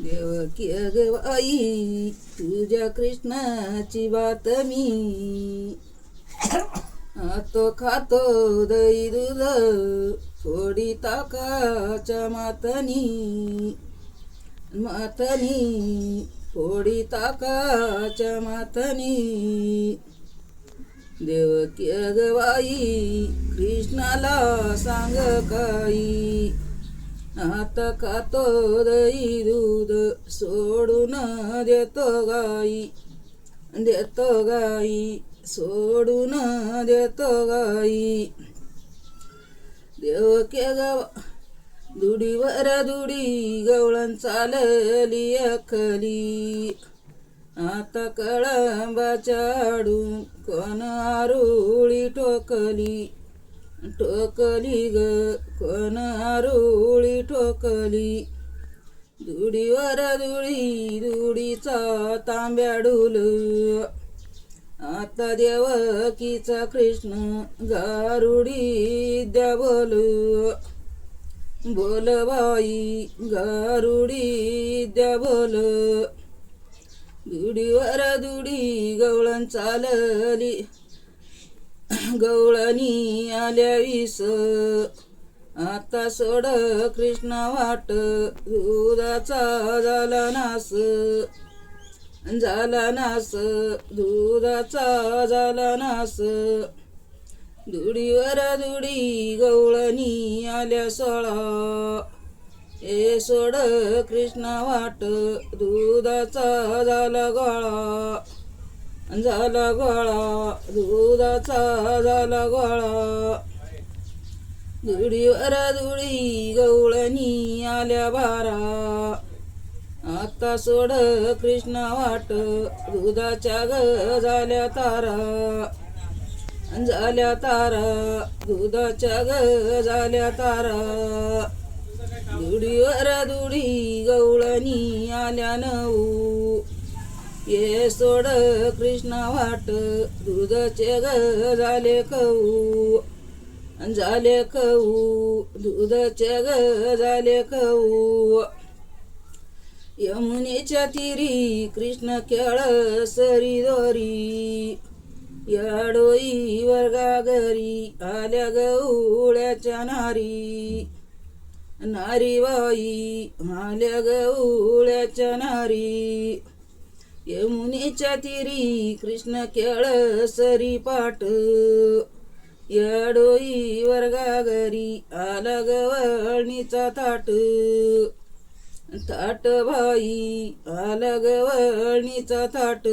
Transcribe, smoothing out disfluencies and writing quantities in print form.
देवकी ग आई तुझ्या कृष्णाची बातमी आतो खातो दही दूध थोडी ताकाच्या मातनी थोडी ताकाच्या मातनी देवकी ग बाई कृष्णाला सांग काही आता खातो दही दूध सोडून देतो गाई सोडून देतो गाई देवकी ग दुडीवर दुडी गवळण चालली अखली आता कळंबाच्या आडून कोण आरुळी ठोकली ग कोण आरुळी ठोकली दुडीवर दुडीचा तांब्या डुल आता देवकीचा कृष्ण गारुडी द्या बोल बाई गारुडी द्या बोल दुडीवर दुडी गवळण चालली गवळणी आल्या विस आता सोड कृष्णा वाट दुधाचा झाला नास दुधाचा झाला नास दुडीवर दुडी गवळणी आल्या सोळा ए सोड कृष्णा वाट दुधाचा झाला गोळा दुधाचा झाला गोळा दुडीवर दुडी गवळणी आल्या बारा आता सोड कृष्णा वाट दुधाच्या झाल्या तारा दुधाच्या झाल्या तारा दुडीवर दुडी गवळणी आल्या नऊ ये सोड कृष्णा वाट दुधाचे झाले कऊ दुधाचे झाले कऊ यमुनेच्या तिरी कृष्ण खेळ सरी दोरी या डोईवर गागरी आल्या गवळ्याच्या नारी बाई आल्या गवळ्याच्या नारी यमुनेच्या तिरी कृष्ण खेळ सरी पाट या डोईवर गागरी आला गवळणीचा ताट बाई आला गवळणीचा ताट